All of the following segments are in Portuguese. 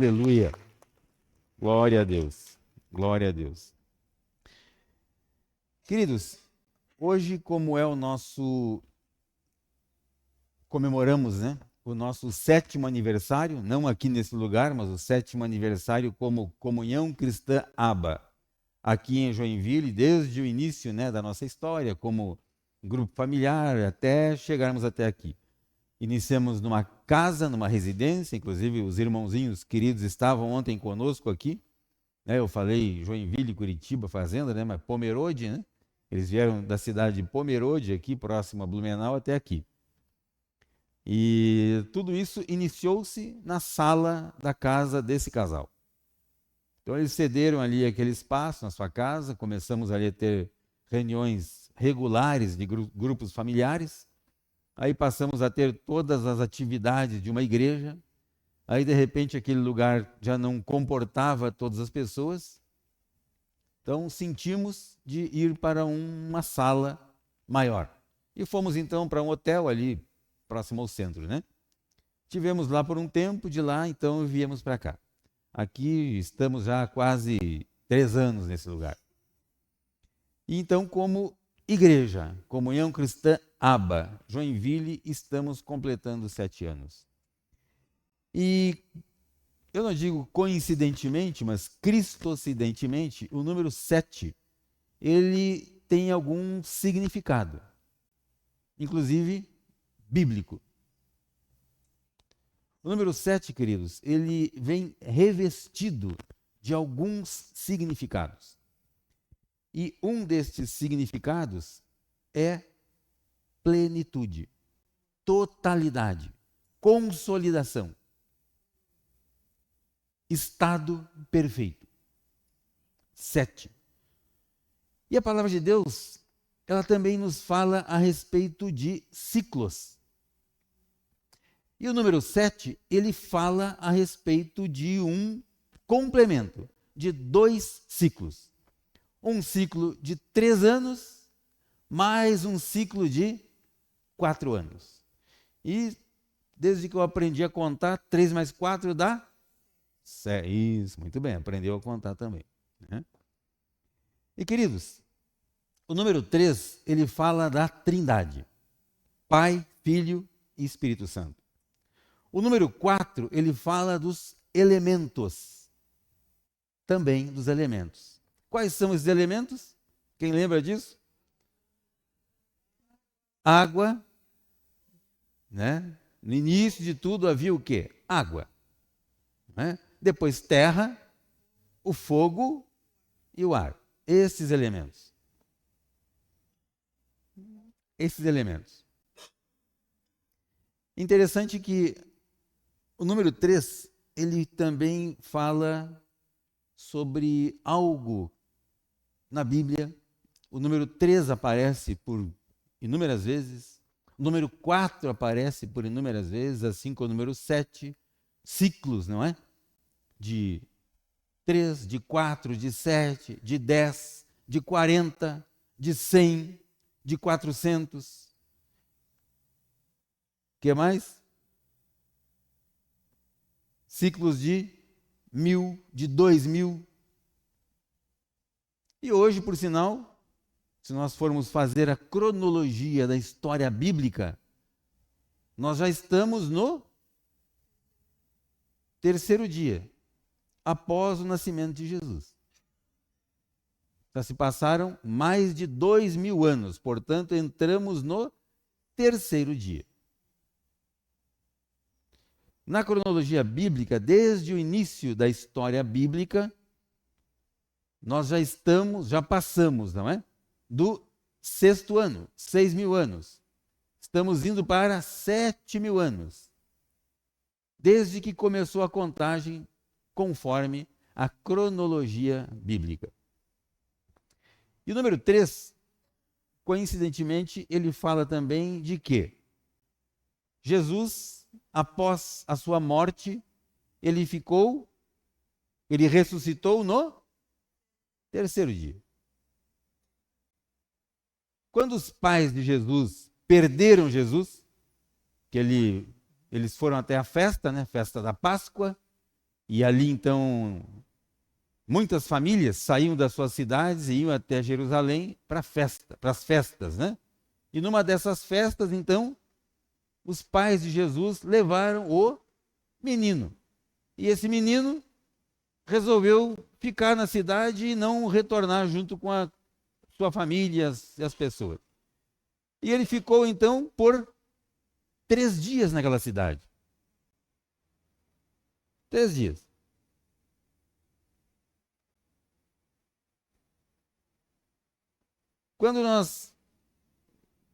Aleluia. Glória a Deus. Glória a Deus. Queridos, hoje, como é o nosso. Comemoramos, né? O nosso 7º aniversário, não aqui nesse lugar, mas o 7º aniversário como Comunhão Cristã ABA, aqui em Joinville, desde o início, né, da nossa história, como grupo familiar, até chegarmos até aqui. Iniciamos numa casa, numa residência, inclusive os irmãozinhos queridos estavam ontem conosco aqui, né? Eu falei Joinville, Curitiba, fazenda, né? Mas Pomerode, né? Eles vieram da cidade de Pomerode, aqui próximo a Blumenau, até aqui. E tudo isso iniciou-se na sala da casa desse casal. Então eles cederam ali aquele espaço na sua casa, começamos ali a ter reuniões regulares de grupos familiares, aí passamos a ter todas as atividades de uma igreja, aí de repente aquele lugar já não comportava todas as pessoas, então sentimos de ir para uma sala maior. E fomos então para um hotel ali próximo ao centro, né? Tivemos lá por um tempo, de lá então viemos para cá. Aqui estamos já há quase 3 anos nesse lugar. E então, como igreja, Comunhão Cristã ABA, Joinville, estamos completando 7 anos. E eu não digo coincidentemente, mas cristocidentemente, o número 7, ele tem algum significado, inclusive bíblico. O número 7, queridos, ele vem revestido de alguns significados. E um destes significados é plenitude, totalidade, consolidação, estado perfeito. 7. E a palavra de Deus, ela também nos fala a respeito de ciclos. E o número 7, ele fala a respeito de um complemento, de 2 ciclos. Um ciclo de 3 anos, mais um ciclo de 4 anos. E desde que eu aprendi a contar, 3 mais 4 dá? Isso, muito bem, aprendeu a contar também, né? E queridos, o número 3, ele fala da Trindade, Pai, Filho e Espírito Santo. O número 4, ele fala dos elementos, também dos elementos. Quais são esses elementos? Quem lembra disso? Água, né? No início de tudo havia o quê? Água, né? Depois terra, o fogo e o ar. Esses elementos. Esses elementos. Interessante que o número 3, ele também fala sobre algo na Bíblia. O número 3 aparece por inúmeras vezes. O número 4 aparece por inúmeras vezes, assim como o número 7. Ciclos, não é? De 3, de 4, de 7, de 10, de 40, de 100, de 400. O que mais? Ciclos de 1000, de 2000. E hoje, por sinal, se nós formos fazer a cronologia da história bíblica, nós já estamos no 3º dia, após o nascimento de Jesus. Já se passaram mais de 2000 anos, portanto, entramos no 3º dia. Na cronologia bíblica, desde o início da história bíblica, nós já passamos, não é? Do 6º ano, 6.000 anos. Estamos indo para 7.000 anos. Desde que começou a contagem conforme a cronologia bíblica. E o número 3, coincidentemente, ele fala também de que Jesus, após a sua morte, ele ressuscitou no 3º dia. Quando os pais de Jesus perderam Jesus, que eles foram até a festa, né? Festa da Páscoa, E ali então muitas famílias saíam das suas cidades e iam até Jerusalém para as festas, né? E numa dessas festas, então, os pais de Jesus levaram o menino. E esse menino resolveu ficar na cidade e não retornar junto com a sua família e as pessoas. E ele ficou, então, por 3 dias naquela cidade. 3 dias. Quando nós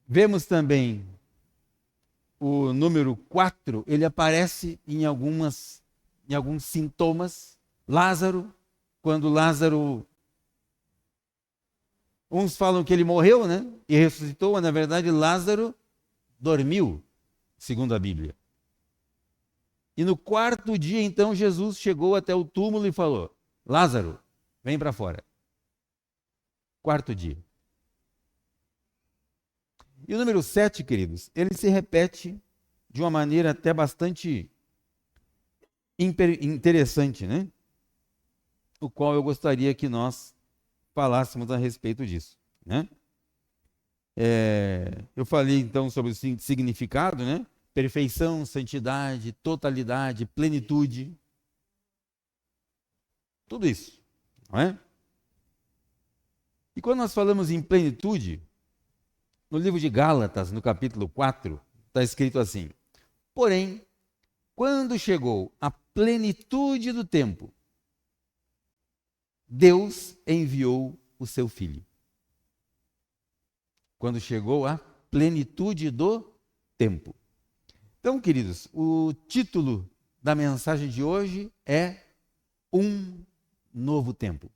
vemos também o número 4, ele aparece em alguns sintomas. Lázaro, quando Lázaro, uns falam que ele morreu, né? E ressuscitou, mas na verdade Lázaro dormiu, segundo a Bíblia. E no 4º dia, então, Jesus chegou até o túmulo e falou: Lázaro, vem para fora. 4º dia. E o número 7, queridos, ele se repete de uma maneira até bastante interessante, né? O qual eu gostaria que nós falássemos a respeito disso, né? Eu falei então sobre o significado, né? Perfeição, santidade, totalidade, plenitude. Tudo isso, não é? E quando nós falamos em plenitude, no livro de Gálatas, no capítulo 4, está escrito assim: porém, quando chegou a plenitude do tempo, Deus enviou o seu Filho. Quando chegou a plenitude do tempo. Então, queridos, o título da mensagem de hoje é Um Novo Tempo.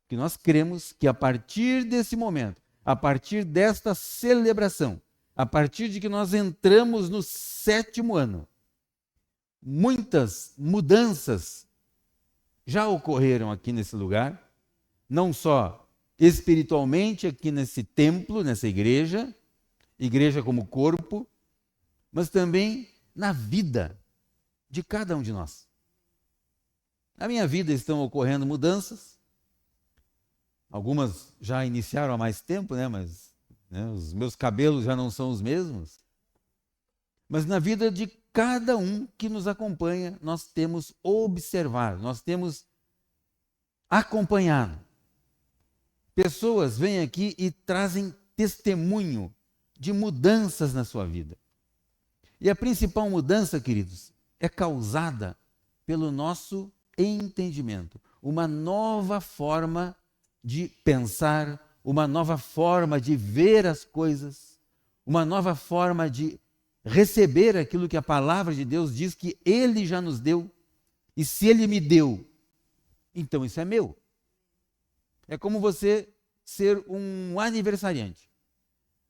Que nós cremos que a partir desse momento, a partir desta celebração, a partir de que nós entramos no 7º ano, muitas mudanças já ocorreram aqui nesse lugar, não só espiritualmente aqui nesse templo, nessa igreja como corpo, mas também na vida de cada um de nós. Na minha vida estão ocorrendo mudanças, algumas já iniciaram há mais tempo, né? Mas os meus cabelos já não são os mesmos. Mas na vida de cada um que nos acompanha, nós temos observado, nós temos acompanhado. Pessoas vêm aqui e trazem testemunho de mudanças na sua vida. E a principal mudança, queridos, é causada pelo nosso entendimento. Uma nova forma de pensar, uma nova forma de ver as coisas, uma nova forma de receber aquilo que a palavra de Deus diz que Ele já nos deu. E se Ele me deu, então isso é meu. É como você ser um aniversariante.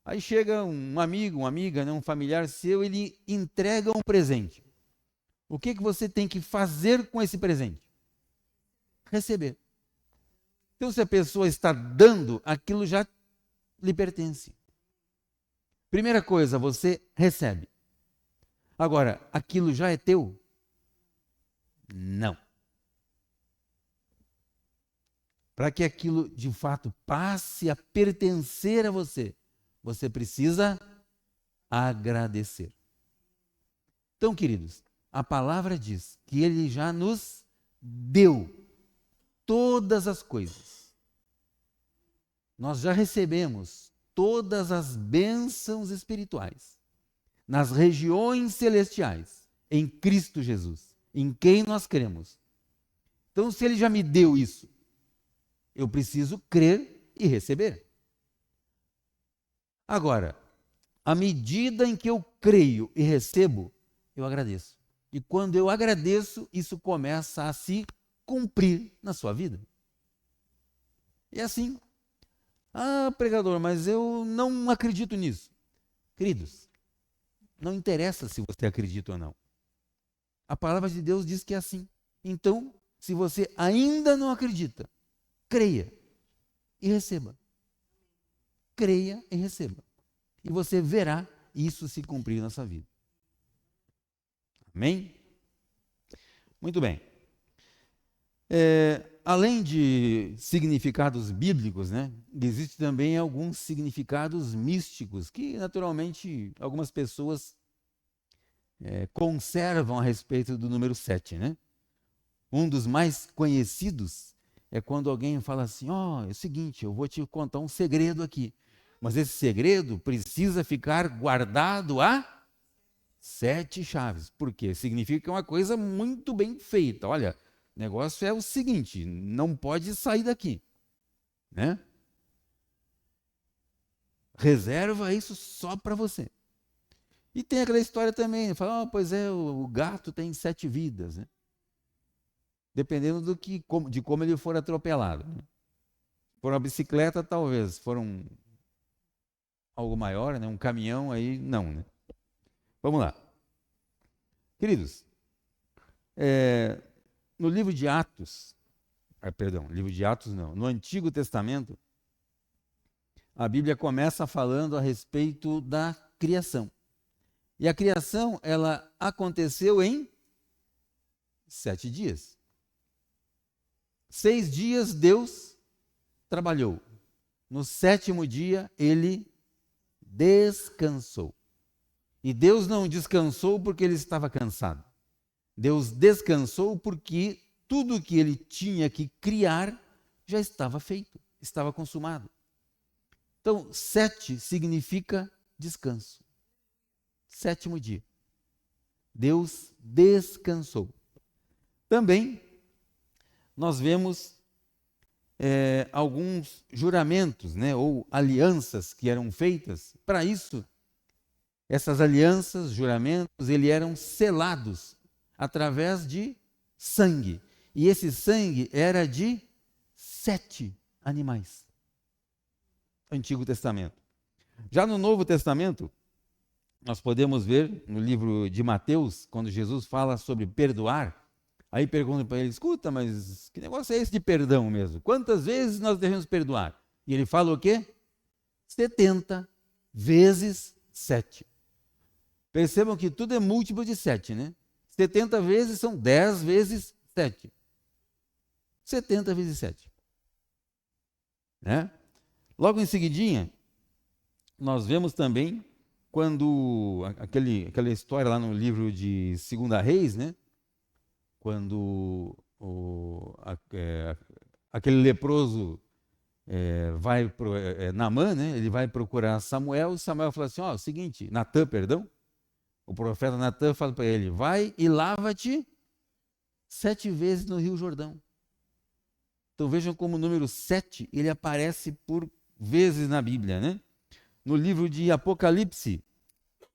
Aí chega um amigo, uma amiga, um familiar seu, ele entrega um presente. O que você tem que fazer com esse presente? Receber. Então, se a pessoa está dando, aquilo já lhe pertence. Primeira coisa, você recebe. Agora, aquilo já é teu? Não. Para que aquilo de fato passe a pertencer a você, você precisa agradecer. Então, queridos, a palavra diz que Ele já nos deu todas as coisas. Nós já recebemos todas as bênçãos espirituais nas regiões celestiais, em Cristo Jesus, em quem nós cremos. Então, se Ele já me deu isso, eu preciso crer e receber. Agora, à medida em que eu creio e recebo, eu agradeço. E quando eu agradeço, isso começa a se cumprir na sua vida. E assim, pregador, mas eu não acredito nisso. Queridos, não interessa se você acredita ou não. A palavra de Deus diz que é assim. Então, se você ainda não acredita, creia e receba. Creia e receba. E você verá isso se cumprir na sua vida. Amém? Muito bem. Além de significados bíblicos, né, existem também alguns significados místicos que, naturalmente, algumas pessoas conservam a respeito do número 7, né? Um dos mais conhecidos é quando alguém fala assim: ó, é o seguinte, eu vou te contar um segredo aqui, mas esse segredo precisa ficar guardado a 7 chaves. Por quê? Significa que é uma coisa muito bem feita. Olha, o negócio é o seguinte, não pode sair daqui, né? Reserva isso só para você. E tem aquela história também, fala, pois é, o gato tem 7 vidas, né? Dependendo de como ele for atropelado, né? For uma bicicleta, talvez. For algo maior, né? Um caminhão, aí não, né? Vamos lá. Queridos, no livro de Atos, perdão, livro de Atos não, no Antigo Testamento, a Bíblia começa falando a respeito da criação. E a criação, ela aconteceu em 7 dias. 6 dias Deus trabalhou. No 7º dia, ele descansou. E Deus não descansou porque ele estava cansado. Deus descansou porque tudo que ele tinha que criar já estava feito, estava consumado. Então, 7 significa descanso. 7º dia. Deus descansou. Também nós vemos alguns juramentos, né, ou alianças que eram feitas. Para isso, essas alianças, juramentos, eles eram selados através de sangue. E esse sangue era de 7 animais. Antigo Testamento. Já no Novo Testamento, nós podemos ver no livro de Mateus, quando Jesus fala sobre perdoar, aí pergunta para ele, escuta, mas que negócio é esse de perdão mesmo? Quantas vezes nós devemos perdoar? E ele fala o quê? 70 vezes 7. Percebam que tudo é múltiplo de 7, né? 70 vezes são 10 vezes 7. 70 vezes 7. Né? Logo em seguidinha, nós vemos também quando aquela história lá no livro de 2 Reis, né? Quando aquele leproso vai pro Naamã, né? Ele vai procurar Samuel, e Samuel fala assim, ó, seguinte, Natã, perdão, o profeta Natã fala para ele, vai e lava-te 7 vezes no Rio Jordão. Então vejam como o número 7, ele aparece por vezes na Bíblia, né? No livro de Apocalipse,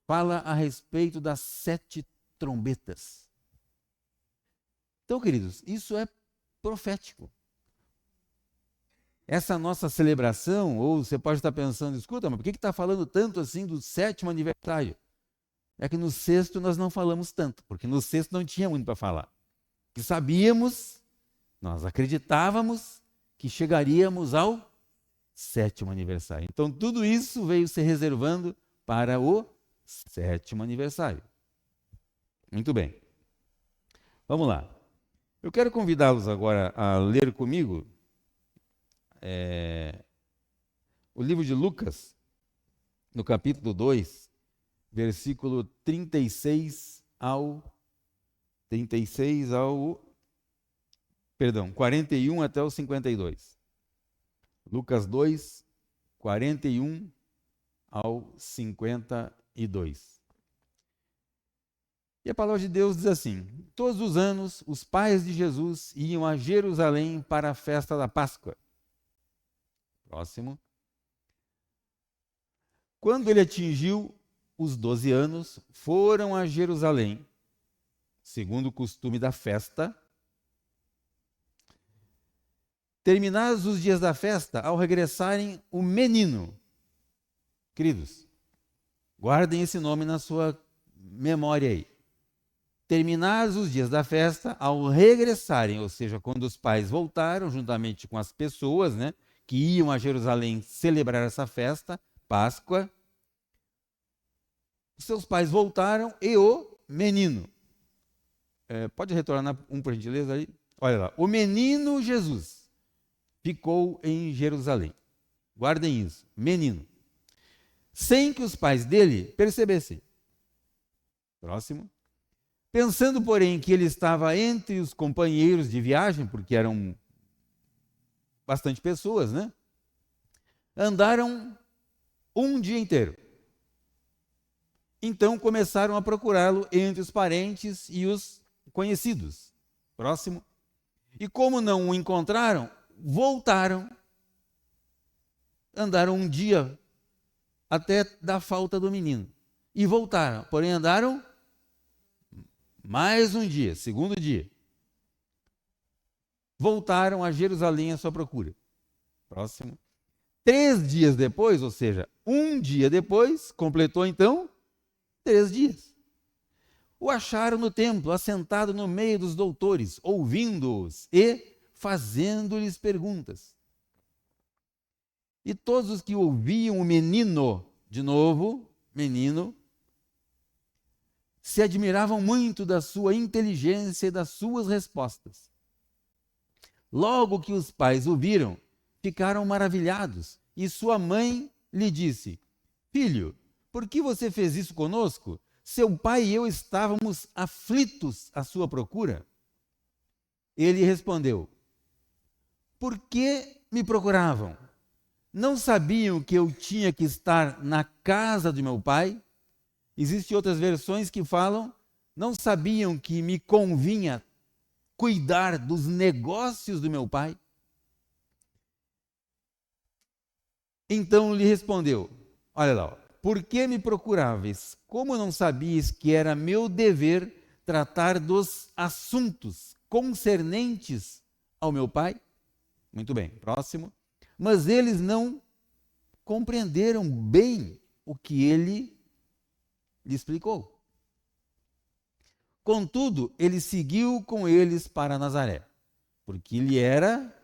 fala a respeito das 7 trombetas. Então, queridos, isso é profético. Essa nossa celebração, ou você pode estar pensando, escuta, mas por que está falando tanto assim do 7º aniversário? É que no 6º nós não falamos tanto, porque no 6º não tinha muito para falar. Que sabíamos, nós acreditávamos que chegaríamos ao 7º aniversário. Então, tudo isso veio se reservando para o 7º aniversário. Muito bem. Vamos lá. Eu quero convidá-los agora a ler comigo o livro de Lucas, no capítulo 2, versículo 41 até o 52. Lucas 2, 41 ao 52. E a palavra de Deus diz assim: todos os anos, os pais de Jesus iam a Jerusalém para a festa da Páscoa. Próximo. Quando ele atingiu os 12 anos, foram a Jerusalém, segundo o costume da festa. Terminados os dias da festa, ao regressarem, o menino, queridos, guardem esse nome na sua memória aí. Terminados os dias da festa, ao regressarem, ou seja, quando os pais voltaram, juntamente com as pessoas, né, que iam a Jerusalém celebrar essa festa, Páscoa, seus pais voltaram e o menino. Pode retornar por gentileza aí? Olha lá, o menino Jesus ficou em Jerusalém. Guardem isso, menino. Sem que os pais dele percebessem. Próximo. Pensando, porém, que ele estava entre os companheiros de viagem, porque eram bastante pessoas, né? Andaram um dia inteiro. Então começaram a procurá-lo entre os parentes e os conhecidos. Próximo. E como não o encontraram, voltaram. Andaram um dia até da falta do menino. E voltaram. Porém, andaram mais um dia, segundo dia. Voltaram a Jerusalém à sua procura. Próximo. 3 dias depois, ou seja, um dia depois, completou então 3 dias. O acharam no templo, assentado no meio dos doutores, ouvindo-os e fazendo-lhes perguntas. E todos os que ouviam o menino, de novo, menino, se admiravam muito da sua inteligência e das suas respostas. Logo que os pais o viram, ficaram maravilhados, e sua mãe lhe disse: Filho, por que você fez isso conosco? Seu pai e eu estávamos aflitos à sua procura. Ele respondeu: Por que me procuravam? Não sabiam que eu tinha que estar na casa de meu pai? Existem outras versões que falam: Não sabiam que me convinha cuidar dos negócios do meu pai? Então lhe respondeu: Olha lá, por que me procuráveis? Como não sabias que era meu dever tratar dos assuntos concernentes ao meu pai? Muito bem, próximo. Mas eles não compreenderam bem o que ele lhe explicou. Contudo, ele seguiu com eles para Nazaré, porque ele era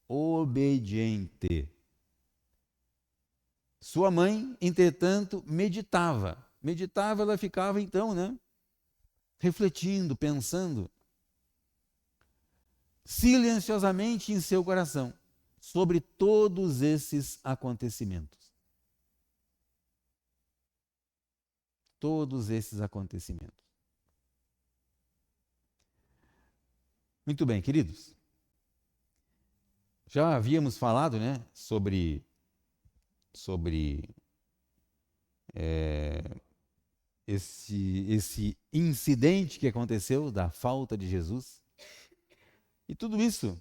obediente. Sua mãe, entretanto, meditava. Meditava, ela ficava então, né? Refletindo, pensando silenciosamente em seu coração sobre todos esses acontecimentos. Todos esses acontecimentos. Muito bem, queridos. Já havíamos falado, né, sobre esse incidente que aconteceu da falta de Jesus. E tudo isso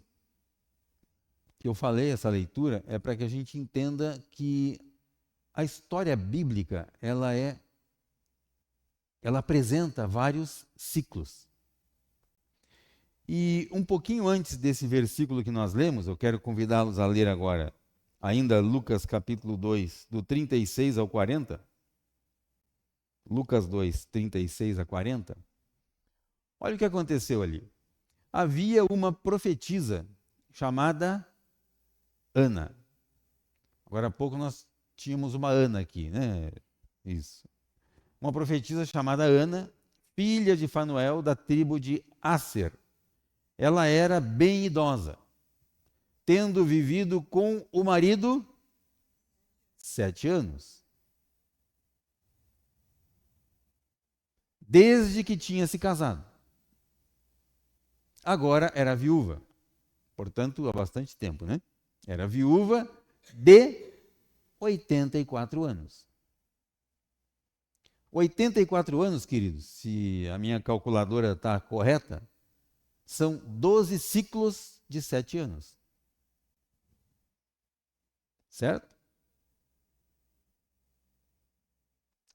que eu falei, essa leitura, é para que a gente entenda que a história bíblica, ela apresenta vários ciclos. E um pouquinho antes desse versículo que nós lemos, eu quero convidá-los a ler agora, ainda Lucas capítulo 2, do 36 ao 40. Lucas 2, 36 a 40. Olha o que aconteceu ali. Havia uma profetisa chamada Ana. Agora há pouco nós tínhamos uma Ana aqui, né? Isso. Uma profetisa chamada Ana, filha de Fanuel, da tribo de Asser. Ela era bem idosa, tendo vivido com o marido 7 anos. Desde que tinha se casado. Agora era viúva, portanto, há bastante tempo, né? Era viúva de 84 anos. 84 anos, queridos, se a minha calculadora está correta, são 12 ciclos de 7 anos. Certo?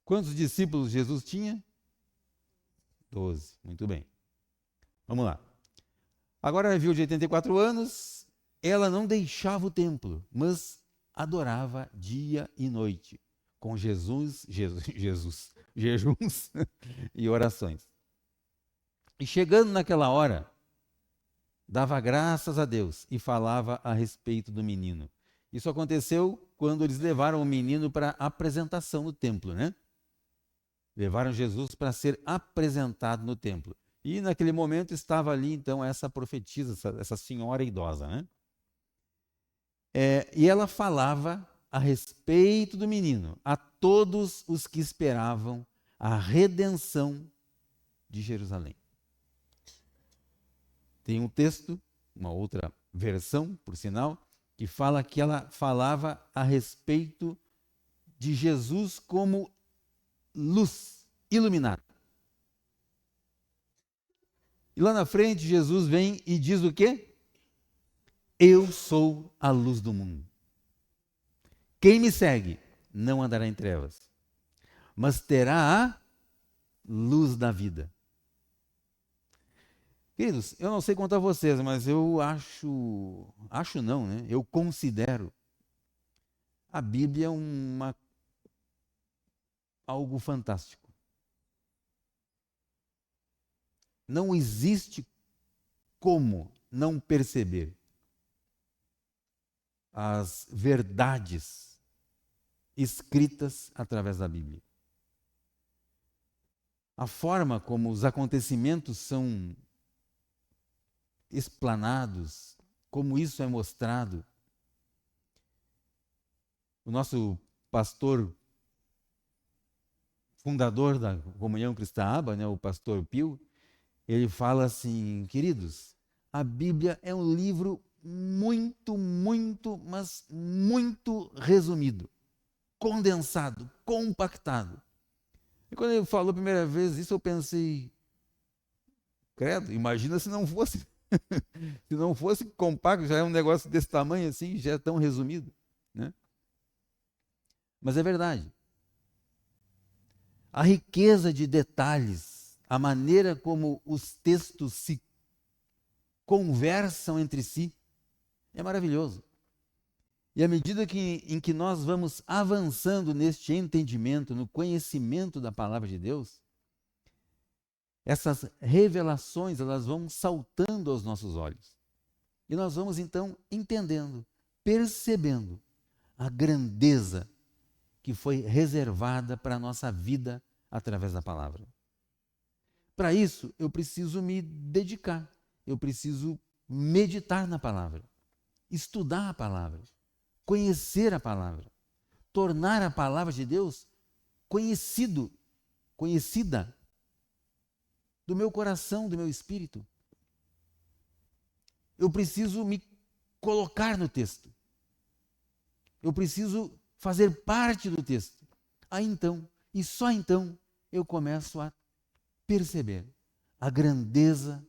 Quantos discípulos Jesus tinha? 12. Muito bem. Vamos lá. Agora ela viu de 84 anos, ela não deixava o templo, mas adorava dia e noite, com jejuns e orações. E chegando naquela hora, dava graças a Deus e falava a respeito do menino. Isso aconteceu quando eles levaram o menino para a apresentação no templo, né? Levaram Jesus para ser apresentado no templo. E naquele momento estava ali, então, essa profetisa, essa senhora idosa, né? E ela falava a respeito do menino a todos os que esperavam a redenção de Jerusalém. Tem um texto, uma outra versão, por sinal, que fala que ela falava a respeito de Jesus como luz iluminada. E lá na frente, Jesus vem e diz o quê? Eu sou a luz do mundo. Quem me segue não andará em trevas, mas terá a luz da vida. Queridos, eu não sei quanto a vocês, mas eu acho não, né? Eu considero a Bíblia algo fantástico. Não existe como não perceber as verdades escritas através da Bíblia. A forma como os acontecimentos são explanados, como isso é mostrado. O nosso pastor fundador da Comunhão Cristã Aba, né, o pastor Pio, ele fala assim, queridos, a Bíblia é um livro muito, mas muito resumido, condensado, compactado. E quando ele falou a primeira vez isso, eu pensei, credo, imagina se não fosse. Se não fosse compacto, já é um negócio desse tamanho assim, já é tão resumido, né? Mas é verdade. A riqueza de detalhes, a maneira como os textos se conversam entre si, é maravilhoso. E à medida em que nós vamos avançando neste entendimento, no conhecimento da palavra de Deus, essas revelações elas vão saltando aos nossos olhos. E nós vamos então entendendo, percebendo a grandeza que foi reservada para a nossa vida através da palavra. Para isso, eu preciso me dedicar, eu preciso meditar na palavra, estudar a palavra, conhecer a palavra, tornar a palavra de Deus conhecida do meu coração, do meu espírito. Eu preciso me colocar no texto. Eu preciso fazer parte do texto. Aí então, e só então, eu começo a perceber a grandeza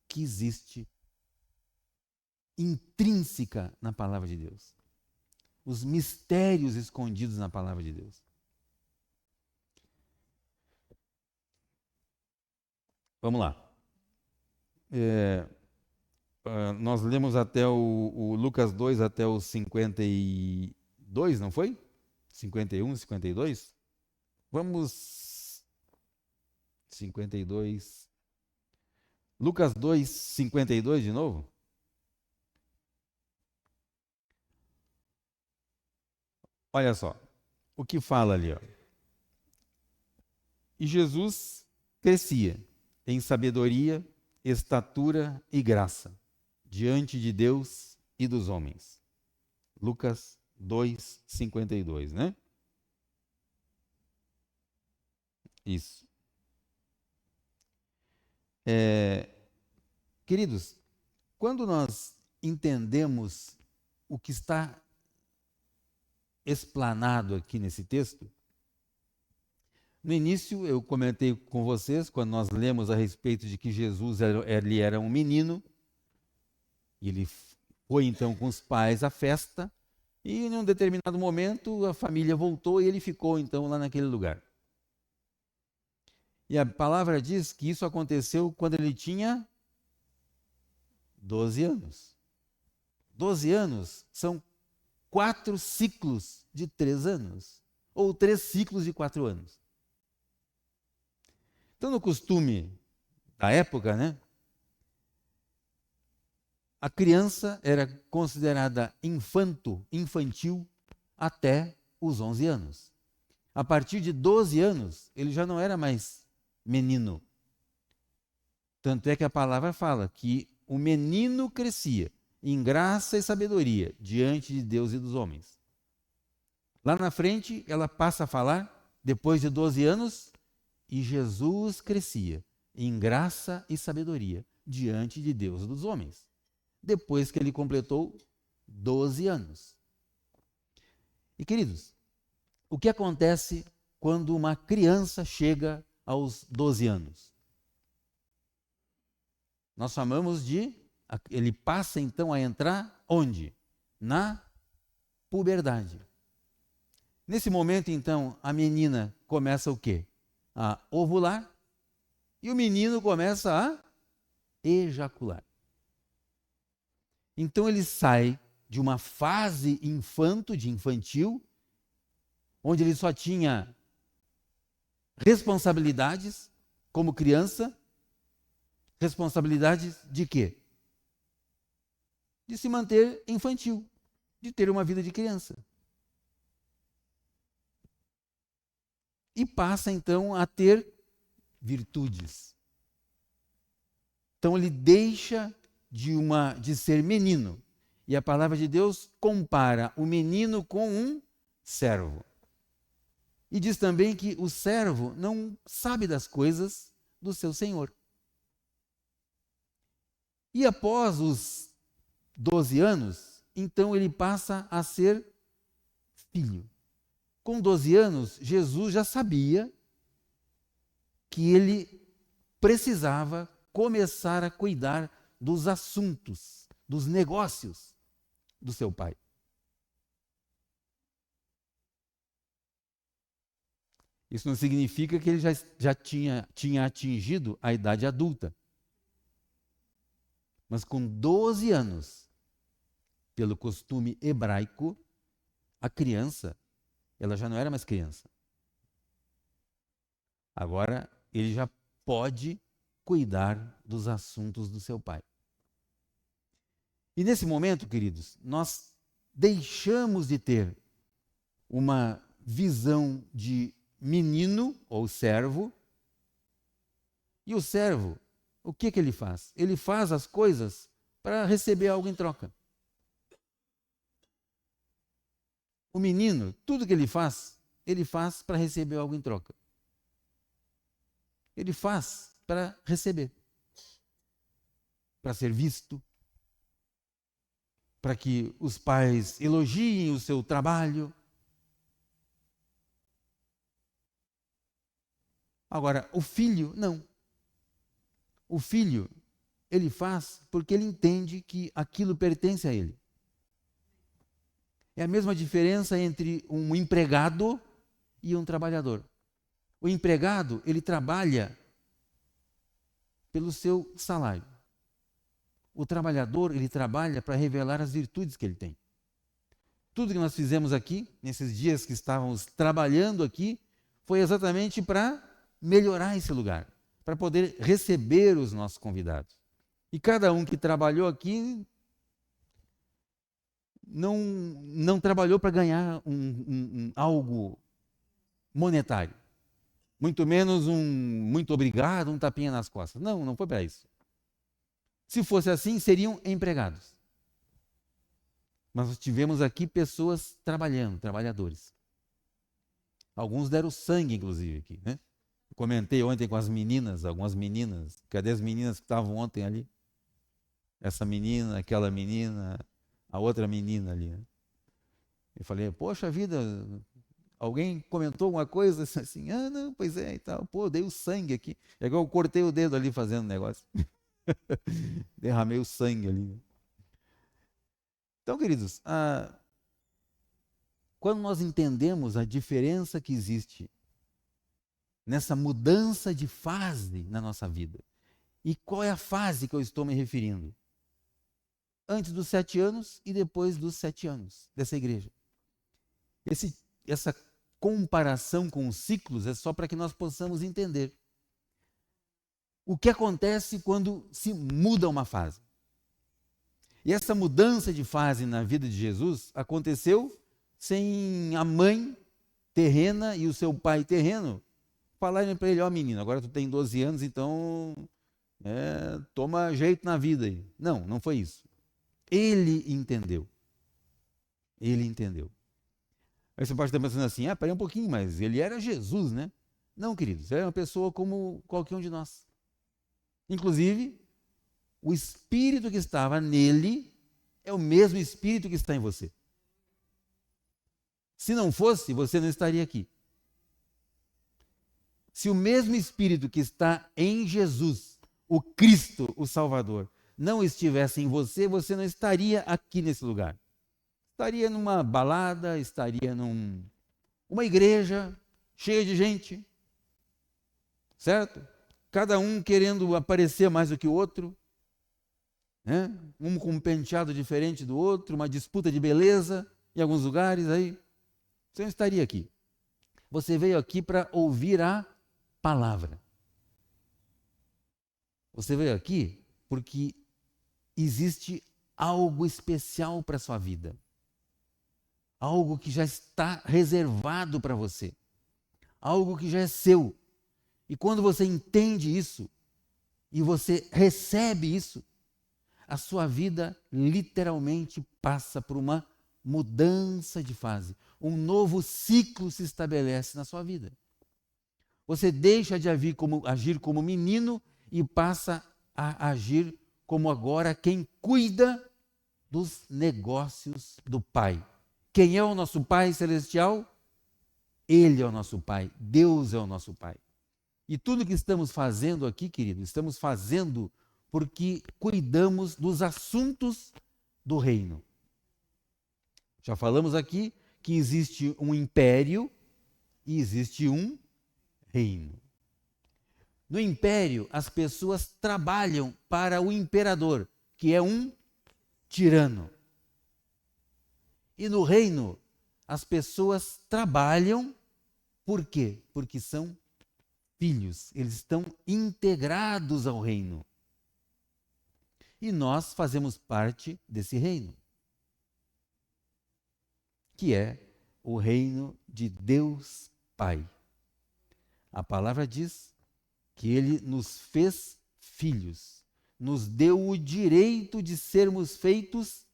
que existe intrínseca na palavra de Deus. Os mistérios escondidos na palavra de Deus. Vamos lá. Nós lemos até o Lucas 2 até o 52, não foi? 51, 52? Vamos. 52. Lucas 2, 52 de novo? Olha só. O que fala ali, ó. E Jesus crescia em sabedoria, estatura e graça diante de Deus e dos homens. Lucas 2, 52, né? Isso. Queridos, quando nós entendemos o que está explanado aqui nesse texto, no início eu comentei com vocês, quando nós lemos a respeito de que Jesus ele era um menino, ele foi então com os pais à festa, e em um determinado momento a família voltou e ele ficou então lá naquele lugar. E a palavra diz que isso aconteceu quando ele tinha 12 anos. 12 anos são 4 ciclos de 3 anos, ou 3 ciclos de 4 anos. Então, no costume da época, né, a criança era considerada infantil até os 11 anos. A partir de 12 anos, ele já não era mais menino. Tanto é que a palavra fala que o menino crescia em graça e sabedoria diante de Deus e dos homens. Lá na frente, ela passa a falar, depois de 12 anos, e Jesus crescia em graça e sabedoria diante de Deus e dos homens. Depois que ele completou 12 anos. E queridos, o que acontece quando uma criança chega aos 12 anos? Nós chamamos de, ele passa então a entrar onde? Na puberdade. Nesse momento então, a menina começa o quê? A ovular e o menino começa a ejacular. Então ele sai de uma fase infantil, onde ele só tinha responsabilidades como criança. Responsabilidades de quê? De se manter infantil, de ter uma vida de criança. E passa então a ter virtudes. Então ele deixa de ser menino. E a palavra de Deus compara o menino com um servo. E diz também que o servo não sabe das coisas do seu senhor. E após os 12 anos, então ele passa a ser filho. Com 12 anos, Jesus já sabia que ele precisava começar a cuidar dos assuntos, dos negócios do seu pai. Isso não significa que ele já tinha atingido a idade adulta. Mas com 12 anos, pelo costume hebraico, a criança, ela já não era mais criança. Agora, ele já pode cuidar dos assuntos do seu pai. E nesse momento, queridos, nós deixamos de ter uma visão de menino ou servo. E o servo, o que ele faz? Ele faz as coisas para receber algo em troca. O menino, tudo que ele faz para receber algo em troca. Ele faz para receber, para ser visto, para que os pais elogiem o seu trabalho. Agora, o filho, não. O filho, ele faz porque ele entende que aquilo pertence a ele. É a mesma diferença entre um empregado e um trabalhador. O empregado, ele trabalha pelo seu salário. O trabalhador, ele trabalha para revelar as virtudes que ele tem. Tudo que nós fizemos aqui, nesses dias que estávamos trabalhando aqui, foi exatamente para melhorar esse lugar, para poder receber os nossos convidados. E cada um que trabalhou aqui não trabalhou para ganhar algo monetário. Muito menos muito obrigado, um tapinha nas costas. Não foi para isso. Se fosse assim, seriam empregados. Mas nós tivemos aqui pessoas trabalhando, trabalhadores. Alguns deram sangue, inclusive, aqui, né? Eu comentei ontem com as meninas, algumas meninas. Cadê as meninas que estavam ontem ali? Essa menina, aquela menina, a outra menina ali. Né? Eu falei, poxa vida, alguém comentou alguma coisa assim? Ah, não, pois é e tal. Pô, dei o sangue aqui. É igual eu cortei o dedo ali fazendo negócio. Derramei o sangue ali. Então, queridos, quando nós entendemos a diferença que existe nessa mudança de fase na nossa vida, e qual é a fase que eu estou me referindo? Antes dos 7 anos e depois dos 7 anos dessa igreja. Essa comparação com os ciclos é só para que nós possamos entender o que acontece quando se muda uma fase. E essa mudança de fase na vida de Jesus aconteceu sem a mãe terrena e o seu pai terreno falarem para ele, ó menino, agora tu tem 12 anos, então toma jeito na vida aí. Não, não foi isso. Ele entendeu. Ele entendeu. Aí você pode estar pensando assim, peraí um pouquinho, mas ele era Jesus, né? Não, queridos, ele é uma pessoa como qualquer um de nós. Inclusive, o Espírito que estava nele é o mesmo Espírito que está em você. Se não fosse, você não estaria aqui. Se o mesmo Espírito que está em Jesus, o Cristo, o Salvador, não estivesse em você, você não estaria aqui nesse lugar. Estaria numa balada, estaria numa igreja cheia de gente, certo? Cada um querendo aparecer mais do que o outro, né? Um com um penteado diferente do outro, uma disputa de beleza em alguns lugares aí. Você não estaria aqui. Você veio aqui para ouvir a palavra. Você veio aqui porque existe algo especial para a sua vida. Algo que já está reservado para você. Algo que já é seu. E quando você entende isso, e você recebe isso, a sua vida literalmente passa por uma mudança de fase. Um novo ciclo se estabelece na sua vida. Você deixa de agir como menino e passa a agir como agora quem cuida dos negócios do Pai. Quem é o nosso Pai celestial? Ele é o nosso Pai. Deus é o nosso Pai. E tudo que estamos fazendo aqui, querido, estamos fazendo porque cuidamos dos assuntos do reino. Já falamos aqui que existe um império e existe um reino. No império, as pessoas trabalham para o imperador, que é um tirano. E no reino, as pessoas trabalham por quê? Porque são filhos, eles estão integrados ao reino. E nós fazemos parte desse reino, que é o reino de Deus Pai. A palavra diz que Ele nos fez filhos, nos deu o direito de sermos feitos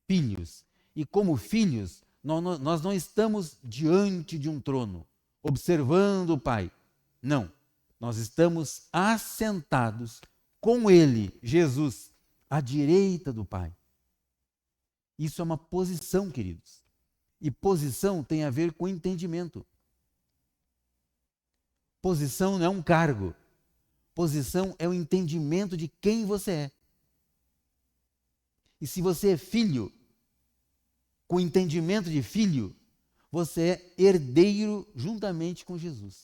filhos. E como filhos, nós não estamos diante de um trono, observando o Pai. Não, nós estamos assentados com Ele, Jesus, à direita do Pai. Isso é uma posição, queridos. E posição tem a ver com entendimento. Posição não é um cargo. Posição é o entendimento de quem você é. E se você é filho, com entendimento de filho, você é herdeiro juntamente com Jesus.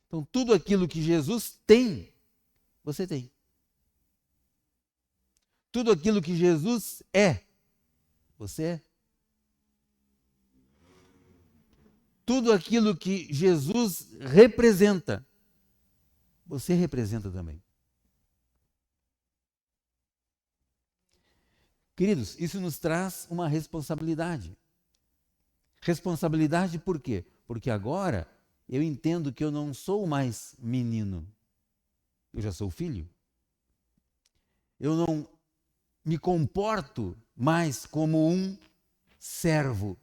Então, tudo aquilo que Jesus tem, você tem. Tudo aquilo que Jesus é, você é. Tudo aquilo que Jesus representa, você representa também. Queridos, isso nos traz uma responsabilidade. Responsabilidade por quê? Porque agora eu entendo que eu não sou mais menino. Eu já sou filho. Eu não me comporto mais como um servo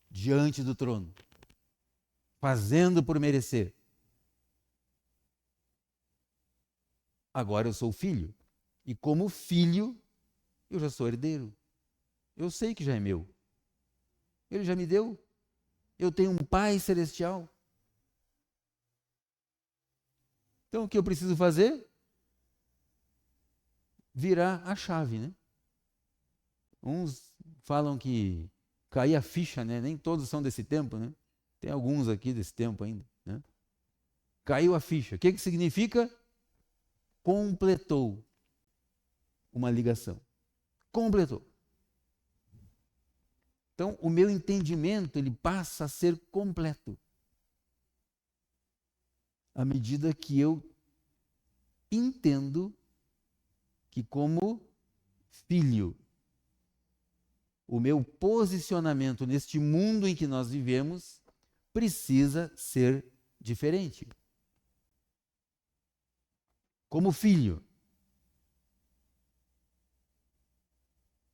diante do trono, fazendo por merecer. Agora eu sou filho. E como filho, eu já sou herdeiro. Eu sei que já é meu. Ele já me deu. Eu tenho um Pai celestial. Então o que eu preciso fazer? Virar a chave, né? Uns falam que cair a ficha, né? Nem todos são desse tempo, né? Tem alguns aqui desse tempo ainda, né? Caiu a ficha. O que significa? Completou uma ligação. Completou. Então, o meu entendimento, ele passa a ser completo. À medida que eu entendo que, como filho, o meu posicionamento neste mundo em que nós vivemos precisa ser diferente. como filho.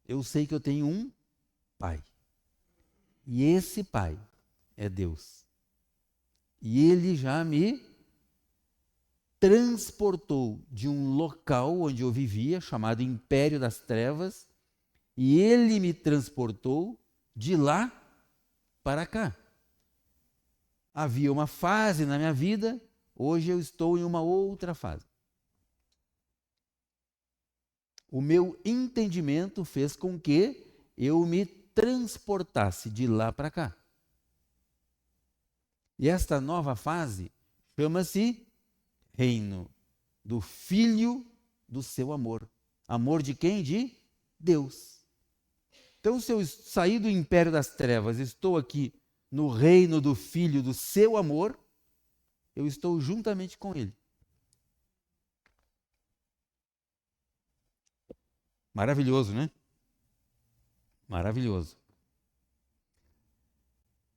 Eu sei que eu tenho um pai. E esse pai é Deus. E ele já me transportou de um local onde eu vivia, chamado Império das Trevas, e ele me transportou de lá para cá. Havia uma fase na minha vida, hoje eu estou em uma outra fase. O meu entendimento fez com que eu me transportasse de lá para cá. E esta nova fase chama-se reino do Filho do seu amor. Amor de quem? De Deus. Então, se eu sair do império das trevas, estou aqui no reino do Filho do seu amor, eu estou juntamente com ele. Maravilhoso, né? Maravilhoso.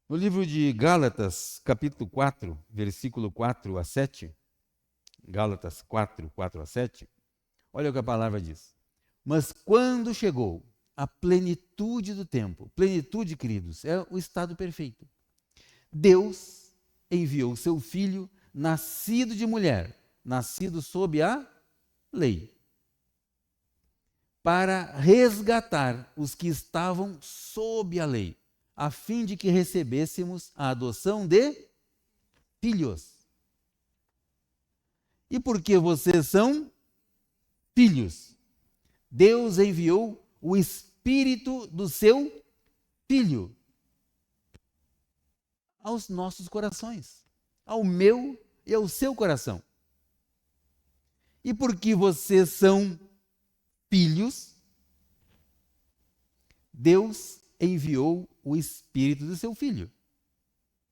No livro de Gálatas, capítulo 4, versículo 4 a 7, Gálatas 4, 4 a 7, olha o que a palavra diz. Mas quando chegou a plenitude do tempo, plenitude, queridos, é o estado perfeito. Deus enviou seu filho, nascido de mulher, nascido sob a lei, para resgatar os que estavam sob a lei, a fim de que recebêssemos a adoção de filhos. E porque vocês são filhos, Deus enviou o Espírito do seu Filho aos nossos corações, ao meu e ao seu coração. E porque vocês são filhos, Deus enviou o Espírito do seu Filho,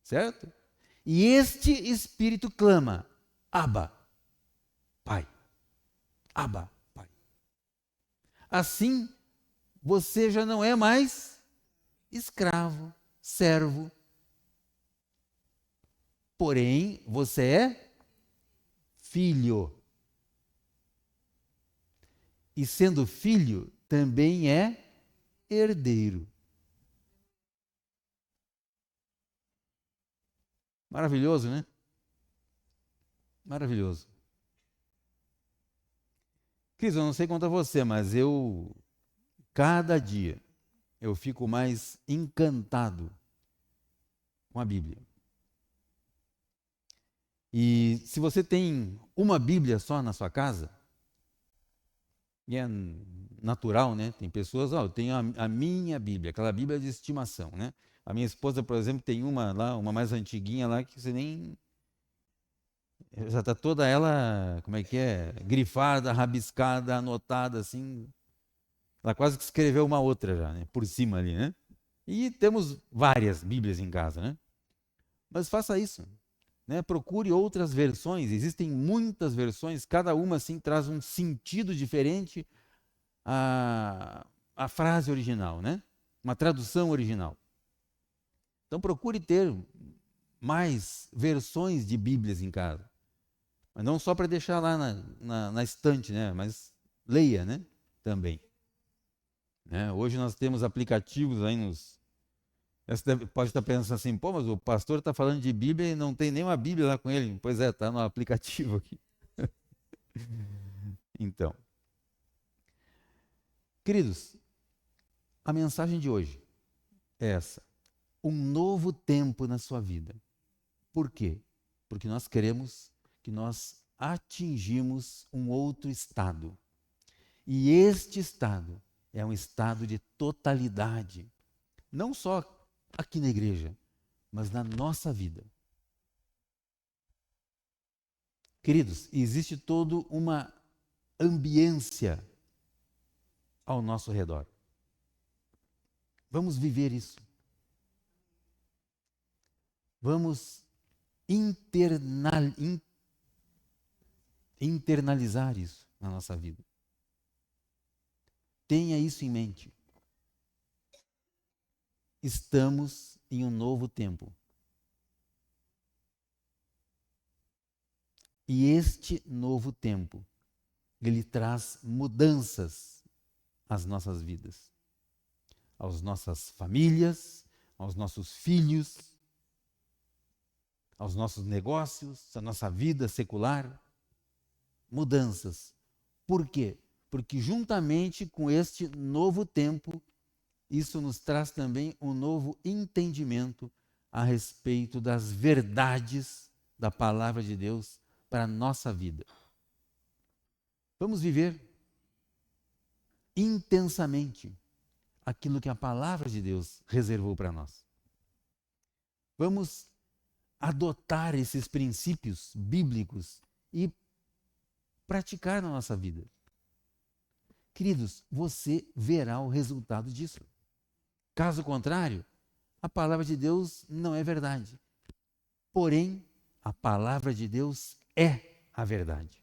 certo? E este Espírito clama, Abba, Pai. Abba, Pai. Assim, você já não é mais escravo, servo. Porém, você é filho. E sendo filho, também é herdeiro. Maravilhoso, né? Maravilhoso. Cris, eu não sei quanto a você, mas cada dia, eu fico mais encantado com a Bíblia. E se você tem uma Bíblia só na sua casa, e é natural, né? Tem pessoas, eu tenho a minha Bíblia, aquela Bíblia de estimação, né? A minha esposa, por exemplo, tem uma lá, uma mais antiguinha lá, que você nem... Já está toda ela, como é que é? Grifada, rabiscada, anotada, assim. Ela quase que escreveu uma outra já, né? Por cima ali, né? E temos várias Bíblias em casa, né? Mas faça isso, né? Procure outras versões. Existem muitas versões, cada uma assim traz um sentido diferente à frase original, né? Uma tradução original. Então procure ter mais versões de Bíblias em casa. Mas não só para deixar lá na estante, né? Mas leia, né? Também. Né? Hoje nós temos aplicativos aí nos... Você pode estar pensando assim, pô, mas o pastor está falando de Bíblia e não tem nenhuma Bíblia lá com ele. Pois é, está no aplicativo aqui. Então, queridos, a mensagem de hoje é essa. Um novo tempo na sua vida. Por quê? Porque nós queremos que nós atingimos um outro estado. E este estado é um estado de totalidade. Não só aqui na igreja, mas na nossa vida. Queridos, existe toda uma ambiência ao nosso redor. Vamos viver isso. Vamos internalizar isso na nossa vida. Tenha isso em mente. Estamos em um novo tempo. E este novo tempo ele traz mudanças às nossas vidas, às nossas famílias, aos nossos filhos, aos nossos negócios, à nossa vida secular. Mudanças. Por quê? Porque juntamente com este novo tempo, isso nos traz também um novo entendimento a respeito das verdades da palavra de Deus para a nossa vida. Vamos viver intensamente aquilo que a palavra de Deus reservou para nós. Vamos adotar esses princípios bíblicos e praticar na nossa vida. Queridos, você verá o resultado disso. Caso contrário, a palavra de Deus não é verdade. Porém, a palavra de Deus é a verdade.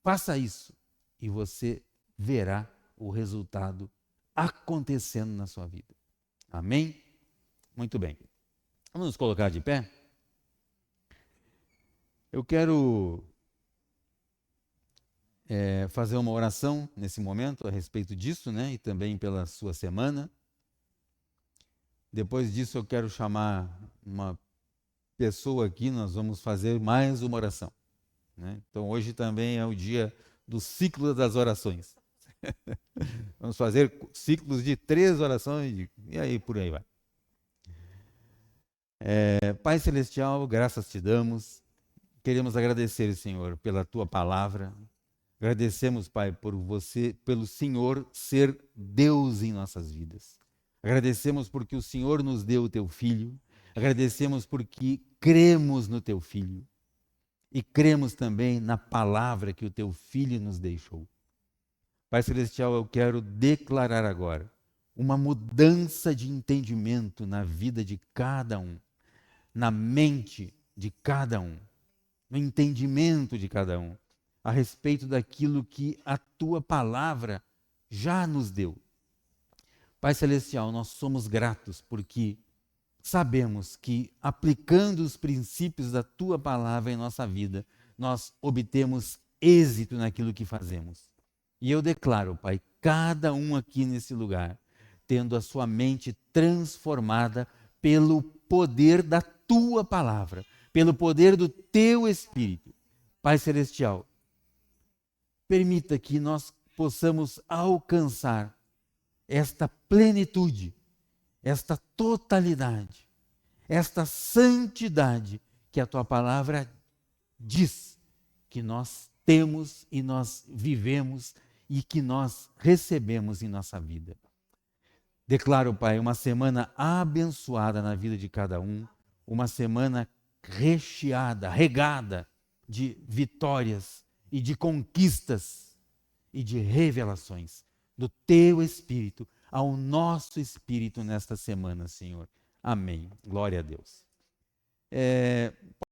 Faça isso e você verá o resultado acontecendo na sua vida. Amém? Muito bem. Vamos nos colocar de pé? Eu quero fazer uma oração nesse momento a respeito disso, né? E também pela sua semana. Depois disso eu quero chamar uma pessoa aqui, nós vamos fazer mais uma oração, né? Então hoje também é o dia do ciclo das orações. Vamos fazer ciclos de 3 orações e aí por aí vai. Pai Celestial, graças te damos. Queremos agradecer, Senhor, pela tua palavra. Agradecemos, Pai, pelo Senhor ser Deus em nossas vidas. Agradecemos porque o Senhor nos deu o teu Filho. Agradecemos porque cremos no teu Filho. E cremos também na palavra que o teu Filho nos deixou. Pai Celestial, eu quero declarar agora uma mudança de entendimento na vida de cada um, na mente de cada um, no entendimento de cada um, a respeito daquilo que a tua palavra já nos deu. Pai Celestial, nós somos gratos porque sabemos que aplicando os princípios da tua palavra em nossa vida, nós obtemos êxito naquilo que fazemos. E eu declaro, Pai, cada um aqui nesse lugar, tendo a sua mente transformada pelo poder da tua palavra, pelo poder do teu Espírito. Pai Celestial, permita que nós possamos alcançar esta plenitude, esta totalidade, esta santidade que a tua palavra diz que nós temos e nós vivemos e que nós recebemos em nossa vida. Declaro, Pai, uma semana abençoada na vida de cada um, uma semana recheada, regada de vitórias e de conquistas e de revelações do teu Espírito ao nosso espírito nesta semana, Senhor. Amém. Glória a Deus.